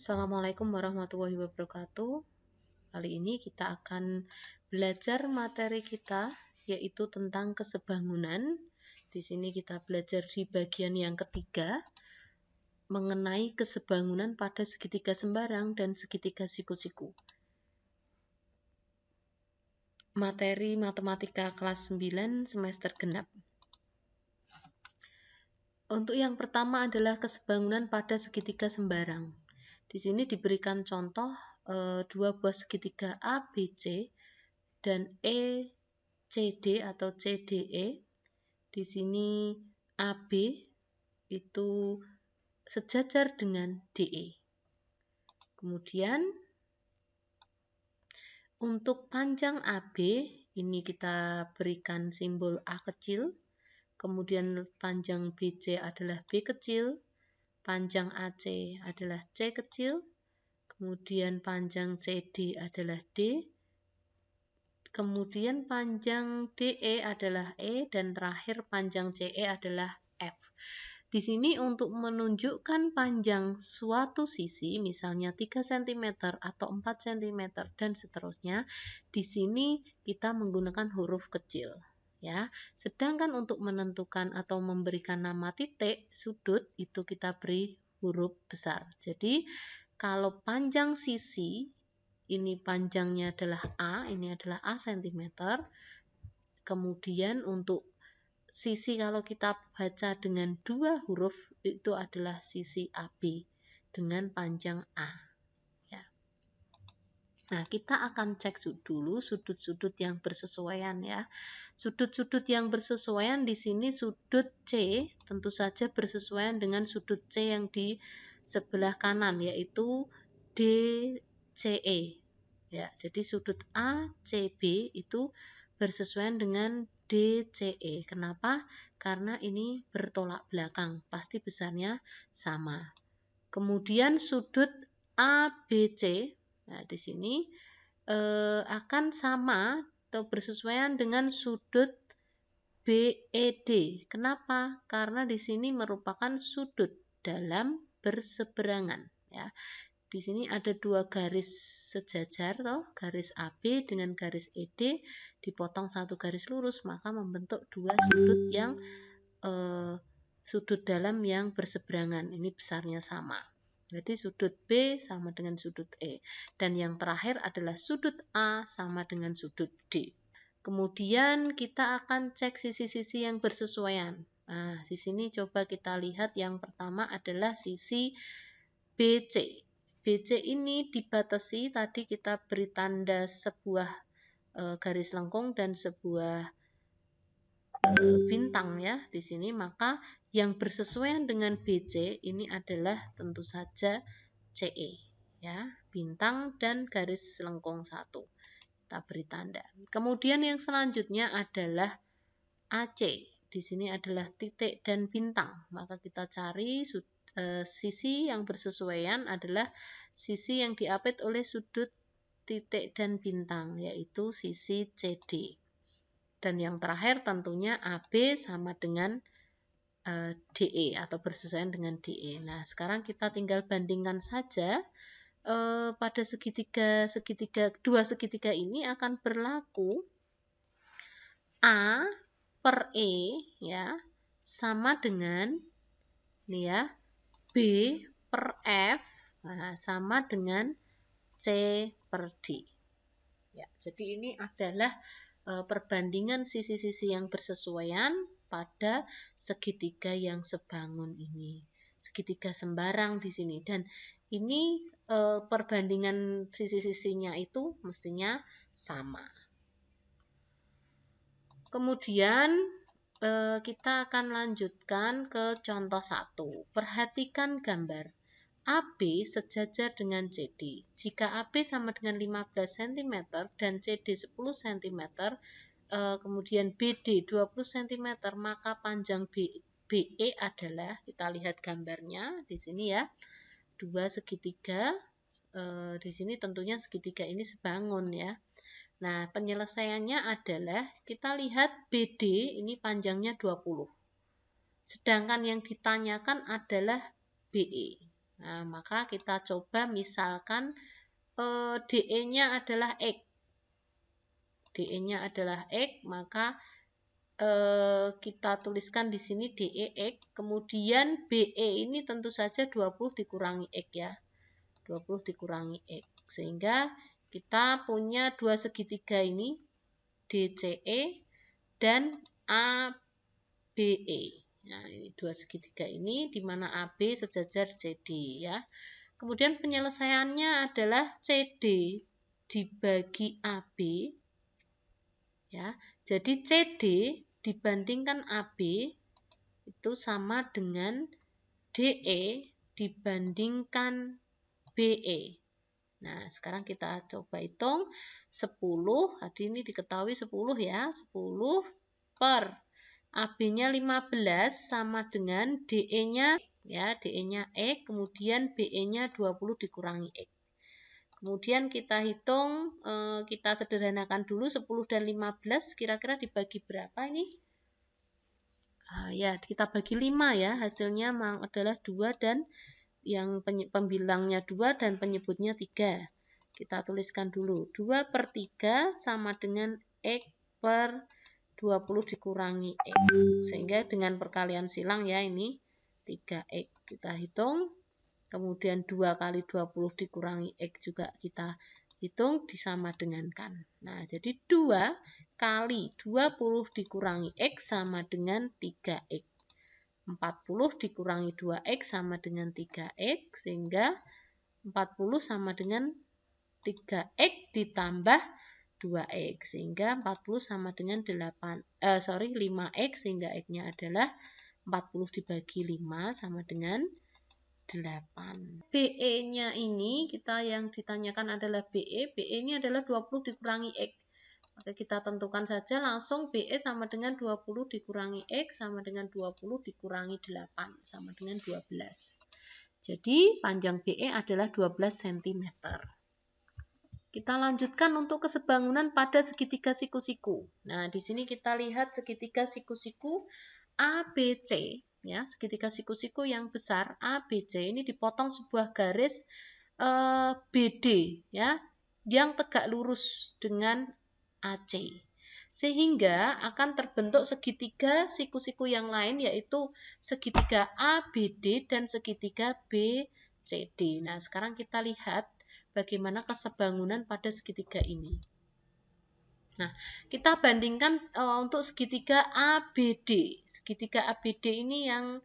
Assalamualaikum warahmatullahi wabarakatuh. Kali ini kita akan belajar materi kita, yaitu tentang kesebangunan. Di sini kita belajar di bagian yang ketiga, mengenai kesebangunan pada segitiga sembarang dan segitiga siku-siku. Materi matematika kelas 9 semester genap. Untuk yang pertama adalah kesebangunan pada segitiga sembarang. Di sini diberikan contoh dua buah segitiga ABC dan ECD atau CDE. Di sini AB itu sejajar dengan DE. Kemudian untuk panjang AB ini kita berikan simbol A kecil. Kemudian panjang BC adalah B kecil. Panjang AC adalah C kecil, kemudian panjang CD adalah D, kemudian panjang DE adalah E, dan terakhir panjang CE adalah F. Di sini untuk menunjukkan panjang suatu sisi, misalnya 3 cm atau 4 cm dan seterusnya, di sini kita menggunakan huruf kecil. Ya, sedangkan untuk menentukan atau memberikan nama titik sudut itu kita beri huruf besar. Jadi kalau panjang sisi ini panjangnya adalah A, ini adalah A cm. Kemudian untuk sisi kalau kita baca dengan dua huruf itu adalah sisi AB dengan panjang A. Nah, kita akan cek dulu sudut-sudut yang bersesuaian ya. Sudut-sudut yang bersesuaian di sini sudut C tentu saja bersesuaian dengan sudut C yang di sebelah kanan, yaitu DCE. Ya, jadi sudut ACB itu bersesuaian dengan DCE. Kenapa? Karena ini bertolak belakang, pasti besarnya sama. Kemudian sudut ABC, nah, di sini akan sama atau bersesuaian dengan sudut BED. Kenapa? Karena di sini merupakan sudut dalam berseberangan. Ya. Di sini ada dua garis sejajar, garis AB dengan garis ED, dipotong satu garis lurus, maka membentuk dua sudut yang sudut dalam yang berseberangan. Ini besarnya sama. Jadi sudut B sama dengan sudut E. Dan yang terakhir adalah sudut A sama dengan sudut D. Kemudian kita akan cek sisi-sisi yang bersesuaian. Nah, di sini coba kita lihat yang pertama adalah sisi BC. BC ini dibatasi, tadi kita beri tanda sebuah garis lengkung dan sebuah bintang ya di sini, maka yang bersesuaian dengan BC ini adalah tentu saja CE ya, bintang dan garis lengkung 1. Kita beri tanda. Kemudian yang selanjutnya adalah AC. Di sini adalah titik dan bintang. Maka kita cari sisi yang bersesuaian adalah sisi yang diapit oleh sudut titik dan bintang, yaitu sisi CD. Dan yang terakhir tentunya AB sama dengan DE atau bersesuaian dengan DE. Nah, sekarang kita tinggal bandingkan saja pada dua segitiga ini akan berlaku A per E ya sama dengan ini ya B per F sama dengan C per D. Ya, jadi ini adalah perbandingan sisi-sisi yang bersesuaian pada segitiga yang sebangun ini, segitiga sembarang di sini, dan ini perbandingan sisi-sisinya itu mestinya sama. Kemudian kita akan lanjutkan ke contoh 1. Perhatikan gambar. AB sejajar dengan CD. Jika AB sama dengan 15 cm dan CD 10 cm, kemudian BD 20 cm, maka panjang BE adalah, kita lihat gambarnya di sini ya, dua segitiga. Di sini tentunya segitiga ini sebangun ya. Nah, penyelesaiannya adalah kita lihat BD ini panjangnya 20. Sedangkan yang ditanyakan adalah BE. Nah, maka kita coba misalkan DE-nya adalah X. DE-nya adalah X, maka kita tuliskan di sini DE X, kemudian BE ini tentu saja 20 dikurangi X ya. 20 dikurangi X. Sehingga kita punya dua segitiga ini, DCE dan ABE. Nah, ini dua segitiga ini di mana AB sejajar CD ya. Kemudian penyelesaiannya adalah CD dibagi AB ya. Jadi CD dibandingkan AB itu sama dengan DE dibandingkan BE. Nah, sekarang kita coba hitung 10. Tadi ini diketahui 10 ya. 10 per AB-nya 15 sama dengan DE-nya ya, DE-nya X, kemudian BE-nya 20 dikurangi X. Kemudian kita hitung, kita sederhanakan dulu 10 dan 15 kira-kira dibagi berapa ini? Ya, kita bagi 5 ya, hasilnya adalah 2 dan yang pembilangnya 2 dan penyebutnya 3. Kita tuliskan dulu, 2 per 3 sama dengan X per 20 dikurangi X. Sehingga dengan perkalian silang ya ini 3X. Kita hitung. Kemudian 2 kali 20 dikurangi X juga kita hitung disama dengankan. Nah, jadi 2 kali 20 dikurangi X sama dengan 3X. 40 dikurangi 2X sama dengan 3X. Sehingga 40 sama dengan 3X ditambah 2X, sehingga 40 sama dengan 5X, sehingga X-nya adalah 40 dibagi 5 sama dengan 8. BE-nya ini kita yang ditanyakan adalah BE. BE-nya adalah 20 dikurangi X. Maka kita tentukan saja langsung BE sama dengan 20 dikurangi X sama dengan 20 dikurangi 8 sama dengan 12. Jadi panjang BE adalah 12 cm. Kita lanjutkan untuk kesebangunan pada segitiga siku-siku. Nah, di sini kita lihat segitiga siku-siku ABC, ya, segitiga siku-siku yang besar ABC ini dipotong sebuah garis BD, ya, yang tegak lurus dengan AC. Sehingga akan terbentuk segitiga siku-siku yang lain, yaitu segitiga ABD dan segitiga BCD. Nah, sekarang kita lihat bagaimana kesebangunan pada segitiga ini. Nah, kita bandingkan untuk segitiga ABD. Segitiga ABD ini yang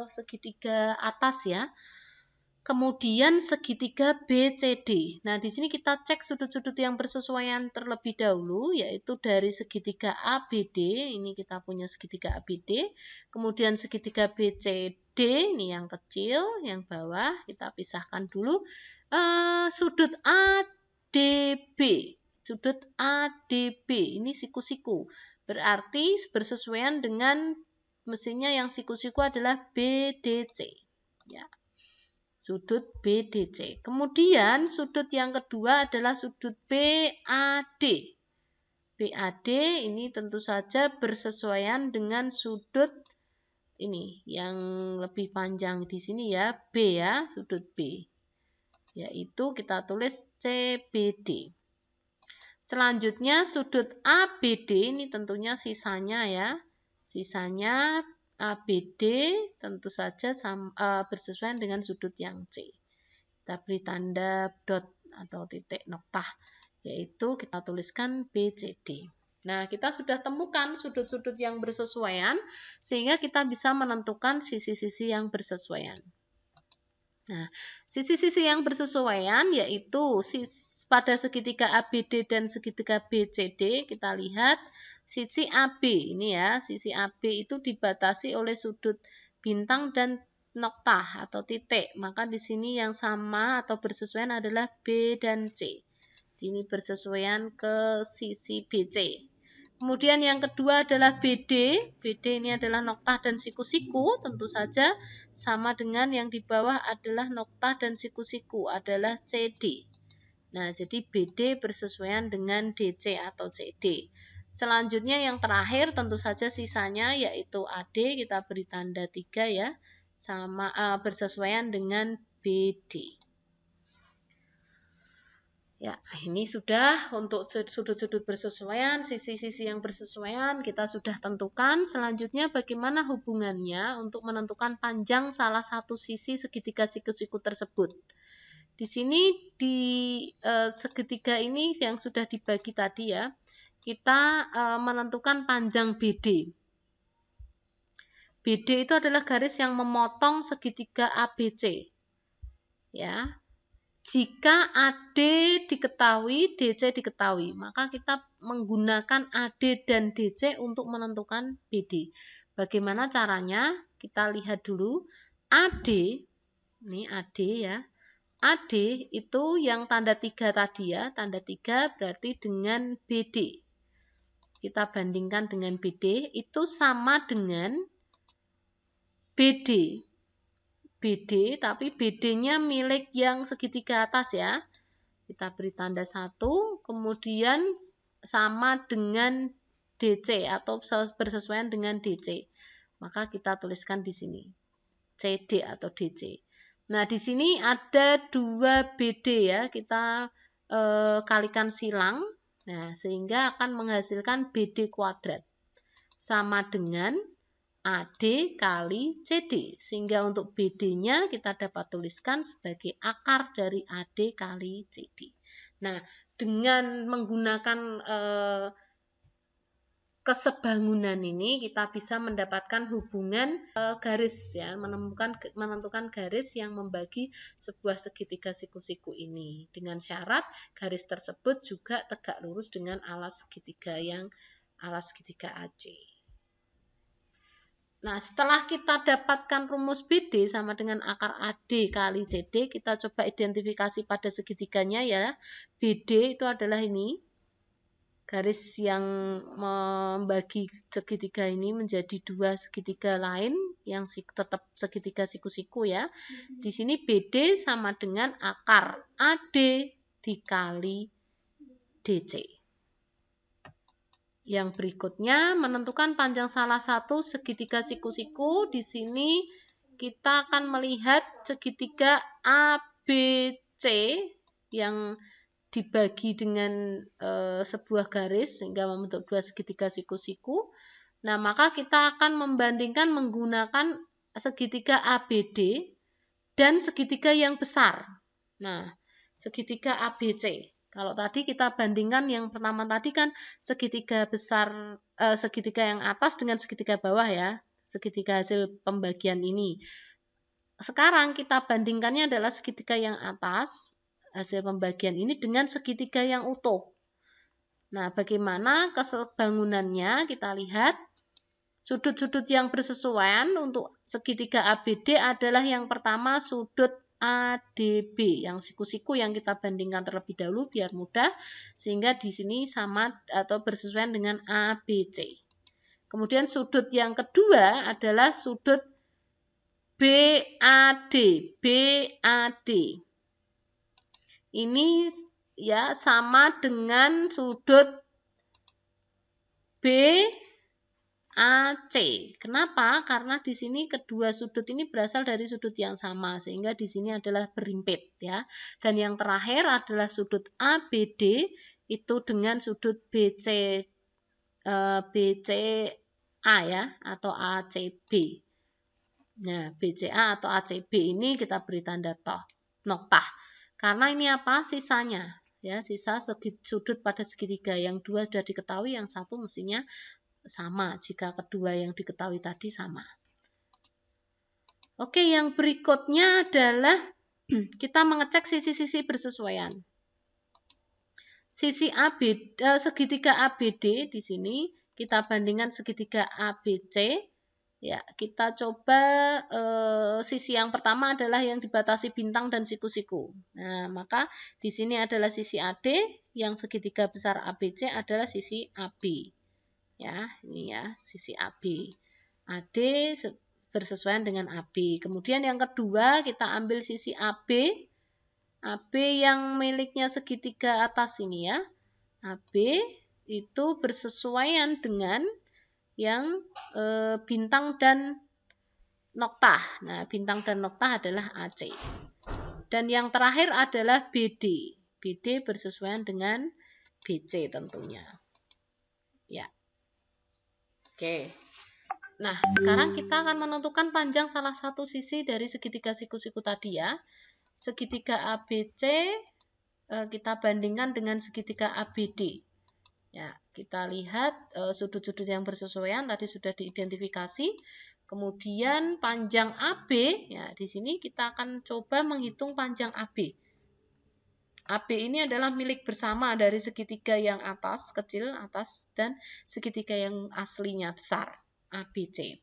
segitiga atas ya. Kemudian segitiga BCD. Nah, di sini kita cek sudut-sudut yang bersesuaian terlebih dahulu, yaitu dari segitiga ABD. Ini kita punya segitiga ABD. Kemudian segitiga BCD, ini yang kecil, yang bawah. Kita pisahkan dulu. Sudut ADB. Sudut ADB, ini siku-siku. Berarti bersesuaian dengan mestinya yang siku-siku adalah BDC. Ya. Sudut BDC. Kemudian sudut yang kedua adalah sudut BAD. BAD ini tentu saja bersesuaian dengan sudut ini yang lebih panjang di sini ya, B ya, sudut B. Yaitu kita tulis CBD. Selanjutnya sudut ABD ini tentunya sisanya ya. Sisanya ABD tentu saja bersesuaian dengan sudut yang C. Kita beri tanda dot atau titik noktah, yaitu kita tuliskan BCD. Nah, kita sudah temukan sudut-sudut yang bersesuaian, sehingga kita bisa menentukan sisi-sisi yang bersesuaian. Nah, sisi-sisi yang bersesuaian yaitu pada segitiga ABD dan segitiga BCD, kita lihat sisi AB ini ya, sisi AB itu dibatasi oleh sudut bintang dan noktah atau titik. Maka di sini yang sama atau bersesuaian adalah B dan C. Ini bersesuaian ke sisi BC. Kemudian yang kedua adalah BD. BD ini adalah noktah dan siku-siku, tentu saja sama dengan yang di bawah adalah noktah dan siku-siku adalah CD. Nah, jadi BD bersesuaian dengan DC atau CD. Selanjutnya yang terakhir tentu saja sisanya yaitu AD, kita beri tanda 3 ya. bersesuaian dengan BD. Ya, ini sudah untuk sudut-sudut bersesuaian, sisi-sisi yang bersesuaian kita sudah tentukan. Selanjutnya bagaimana hubungannya untuk menentukan panjang salah satu sisi segitiga siku-siku tersebut. Di sini di segitiga ini yang sudah dibagi tadi ya, kita menentukan panjang BD. BD itu adalah garis yang memotong segitiga ABC. Ya. Jika AD diketahui, DC diketahui, maka kita menggunakan AD dan DC untuk menentukan BD. Bagaimana caranya? Kita lihat dulu. AD, ini AD ya. AD itu yang tanda 3 tadi ya. Tanda 3 berarti dengan BD. Kita bandingkan dengan BD, itu sama dengan BD. BD, tapi BD-nya milik yang segitiga atas ya. Kita beri tanda 1, kemudian sama dengan DC atau bersesuaian dengan DC. Maka kita tuliskan di sini CD atau DC. Nah, di sini ada 2 BD ya. Kita kalikan silang. Nah, sehingga akan menghasilkan BD kuadrat. Sama dengan AD kali CD, sehingga untuk BD-nya kita dapat tuliskan sebagai akar dari AD kali CD. Nah, dengan menggunakan kesebangunan ini kita bisa mendapatkan hubungan garis ya, menentukan garis yang membagi sebuah segitiga siku-siku ini dengan syarat garis tersebut juga tegak lurus dengan alas segitiga AC. Nah, setelah kita dapatkan rumus BD sama dengan akar AD kali CD, kita coba identifikasi pada segitiganya ya. BD itu adalah ini, garis yang membagi segitiga ini menjadi 2 segitiga lain, yang tetap segitiga siku-siku ya. Di sini BD sama dengan akar AD dikali DC. Yang berikutnya menentukan panjang salah satu segitiga siku-siku. Di sini kita akan melihat segitiga ABC yang dibagi dengan sebuah garis sehingga membentuk 2 segitiga siku-siku. Nah, maka kita akan membandingkan menggunakan segitiga ABD dan segitiga yang besar. Nah, segitiga ABC. Kalau tadi kita bandingkan yang pertama tadi kan segitiga besar, segitiga yang atas dengan segitiga bawah ya, segitiga hasil pembagian ini. Sekarang kita bandingkannya adalah segitiga yang atas, hasil pembagian ini dengan segitiga yang utuh. Nah, bagaimana kesebangunannya? Kita lihat sudut-sudut yang bersesuaian untuk segitiga ABD adalah yang pertama sudut ADB, yang siku-siku yang kita bandingkan terlebih dahulu biar mudah, sehingga di sini sama atau bersesuaian dengan ABC. Kemudian sudut yang kedua adalah sudut BAD. BAD. Ini ya sama dengan sudut BAC. Kenapa? Karena di sini kedua sudut ini berasal dari sudut yang sama, sehingga di sini adalah berimpit ya. Dan yang terakhir adalah sudut ABD itu dengan sudut BCA ya atau ACB. Nah, BCA atau ACB ini kita beri tanda noktah. Karena ini apa? Sisanya ya, sisa sudut pada segitiga, yang 2 sudah diketahui, yang 1 mestinya sama jika kedua yang diketahui tadi sama. Oke, yang berikutnya adalah kita mengecek sisi-sisi bersesuaian. Sisi segitiga ABD di sini kita bandingkan segitiga ABC. Ya, kita coba sisi yang pertama adalah yang dibatasi bintang dan siku-siku. Nah, maka di sini adalah sisi AD, yang segitiga besar ABC adalah sisi AB. Ya, ini ya sisi AB. AD bersesuaian dengan AB. Kemudian yang kedua kita ambil sisi AB. AB yang miliknya segitiga atas ini ya. AB itu bersesuaian dengan yang bintang dan noktah. Nah, bintang dan noktah adalah AC. Dan yang terakhir adalah BD. BD bersesuaian dengan BC tentunya. Ya. Oke. Nah, sekarang kita akan menentukan panjang salah satu sisi dari segitiga siku-siku tadi ya. Segitiga ABC kita bandingkan dengan segitiga ABD. Ya, kita lihat sudut-sudut yang bersesuaian tadi sudah diidentifikasi. Kemudian panjang AB, ya di sini kita akan coba menghitung panjang AB. AB ini adalah milik bersama dari segitiga yang atas, kecil, atas, dan segitiga yang aslinya besar, ABC.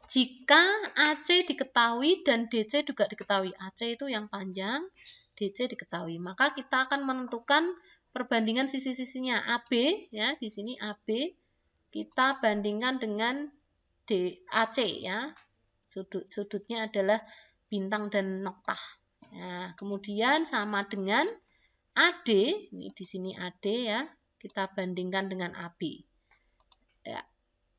Jika AC diketahui dan DC juga diketahui, AC itu yang panjang, DC diketahui, maka kita akan menentukan perbandingan sisi-sisinya. AB, ya di sini AB, kita bandingkan dengan AC ya, sudut-sudutnya adalah bintang dan noktah. Nah, kemudian sama dengan AD, ini di sini AD ya, kita bandingkan dengan AB. Ya,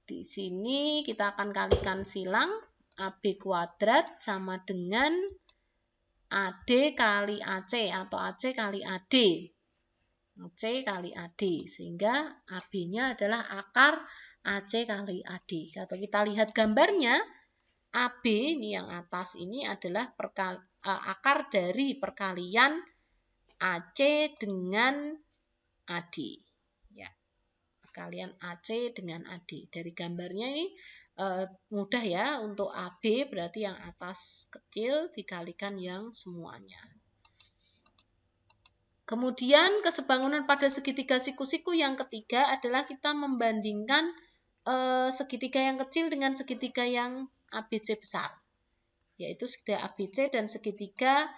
di sini kita akan kalikan silang, AB kuadrat sama dengan AD kali AC atau AC kali AD. AC kali AD, sehingga AB-nya adalah akar AC kali AD. Kalau kita lihat gambarnya, AB ini yang atas ini adalah akar dari perkalian AC dengan AD. Ya, perkalian AC dengan AD. Dari gambarnya ini mudah ya, untuk AB berarti yang atas kecil dikalikan yang semuanya. Kemudian kesebangunan pada segitiga siku-siku yang ketiga adalah kita membandingkan segitiga yang kecil dengan segitiga yang ABC besar, yaitu segitiga ABC dan segitiga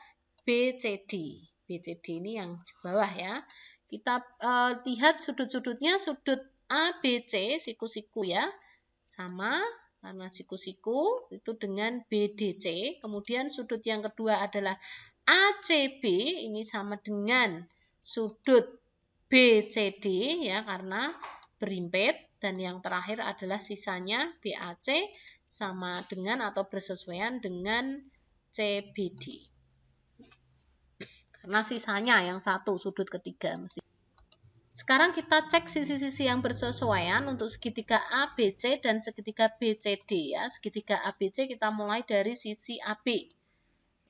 BCD. BCD ini yang di bawah ya. Kita lihat sudut-sudutnya, sudut ABC siku-siku ya, sama karena siku-siku itu dengan BDC. Kemudian sudut yang kedua adalah ACB, ini sama dengan sudut BCD ya, karena berimpit. Dan yang terakhir adalah sisanya BAC sama dengan atau bersesuaian dengan CBD. Karena sisanya yang satu, sudut ketiga. Sekarang kita cek sisi-sisi yang bersesuaian untuk segitiga ABC dan segitiga BCD ya. Segitiga ABC kita mulai dari sisi AB.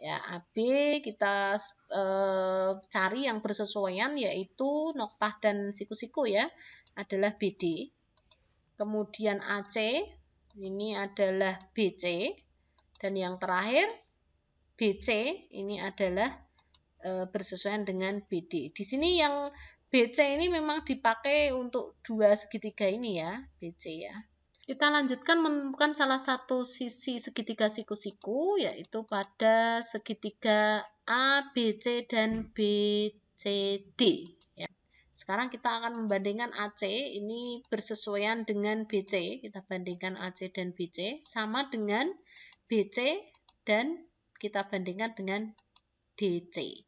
Ya, AB kita cari yang bersesuaian, yaitu noktah dan siku-siku ya, adalah BD. Kemudian AC ini adalah BC, dan yang terakhir BC ini adalah bersesuaian dengan BD. Di sini yang BC ini memang dipakai untuk dua segitiga ini ya, BC ya. Kita lanjutkan menemukan salah satu sisi segitiga siku-siku, yaitu pada segitiga ABC dan BCD. Ya. Sekarang kita akan membandingkan AC, ini bersesuaian dengan BC. Kita bandingkan AC dan BC, sama dengan BC, dan kita bandingkan dengan DC.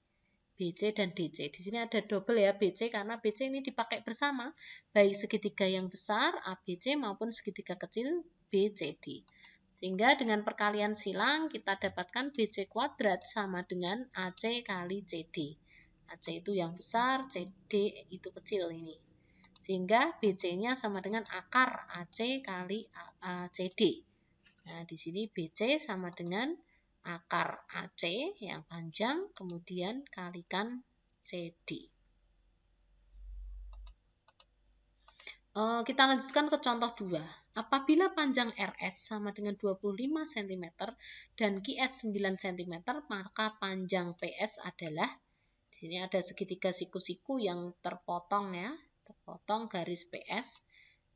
BC dan DC. Di sini ada double ya BC, karena BC ini dipakai bersama baik segitiga yang besar ABC maupun segitiga kecil BCD. Sehingga dengan perkalian silang kita dapatkan BC kuadrat sama dengan AC kali CD. AC itu yang besar, CD itu kecil ini. Sehingga BC-nya sama dengan akar AC kali CD. Nah, di sini BC sama dengan akar AC yang panjang, kemudian kalikan CD. Kita lanjutkan ke contoh 2. Apabila panjang RS sama dengan 25 cm dan QS 9 cm, maka panjang PS adalah, di sini ada segitiga siku-siku yang terpotong ya, terpotong garis PS,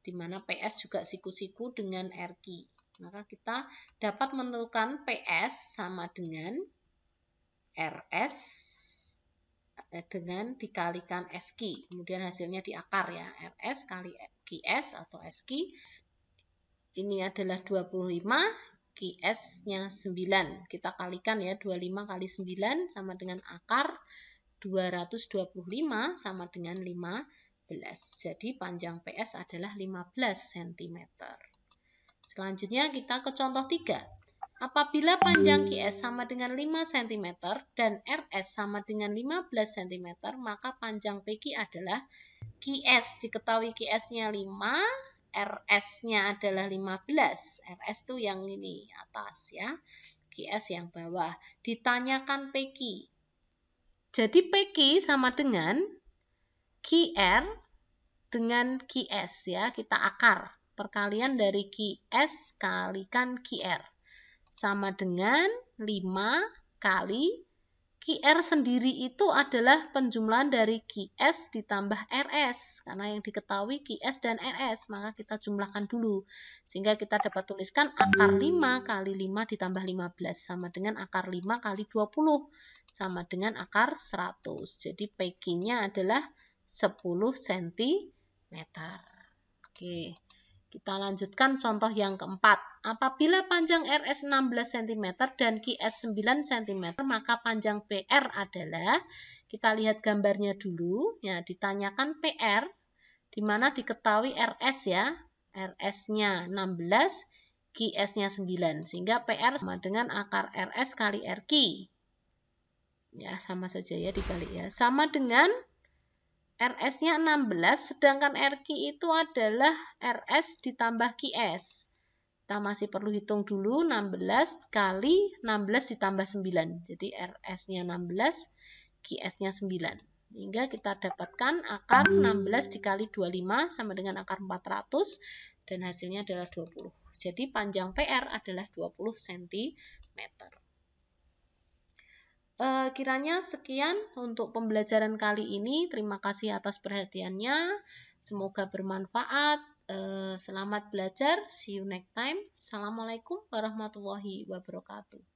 di mana PS juga siku-siku dengan RQ. Maka kita dapat menentukan PS sama dengan RS dengan dikalikan SQ. Kemudian hasilnya diakar ya, RS kali QS atau SQ. Ini adalah 25, QS-nya 9. Kita kalikan ya, 25 kali 9 sama dengan akar 225 sama dengan 15. Jadi panjang PS adalah 15 cm. Selanjutnya kita ke contoh 3. Apabila panjang QS sama dengan 5 cm dan RS sama dengan 15 cm, maka panjang PQ adalah QS. Diketahui QS-nya 5, RS-nya adalah 15. RS itu yang ini atas ya. QS yang bawah. Ditanyakan PQ. Jadi PQ sama dengan QR dengan QS ya. Kita akar. Perkalian dari QS kalikan QR. Sama dengan 5 kali QR sendiri itu adalah penjumlahan dari QS ditambah RS. Karena yang diketahui QS dan RS, maka kita jumlahkan dulu. Sehingga kita dapat tuliskan akar 5 kali 5 ditambah 15 sama dengan akar 5 kali 20 sama dengan akar 100. Jadi PQ-nya adalah 10 cm. Oke. Kita lanjutkan contoh yang keempat. Apabila panjang RS 16 cm dan QS 9 cm, maka panjang PR adalah, kita lihat gambarnya dulu, ya ditanyakan PR, di mana diketahui RS ya, RS-nya 16, QS-nya 9, sehingga PR sama dengan akar RS kali RQ. Ya, sama saja ya dibalik ya. Sama dengan RS-nya 16, sedangkan RQ itu adalah RS ditambah QS. Kita masih perlu hitung dulu 16 kali 16 ditambah 9. Jadi RS-nya 16, QS-nya 9. Hingga kita dapatkan akar 16 dikali 25 sama dengan akar 400 dan hasilnya adalah 20. Jadi panjang PR adalah 20 cm. Kiranya sekian untuk pembelajaran kali ini. Terima kasih atas perhatiannya. Semoga bermanfaat. Selamat belajar. See you next time. Assalamualaikum warahmatullahi wabarakatuh.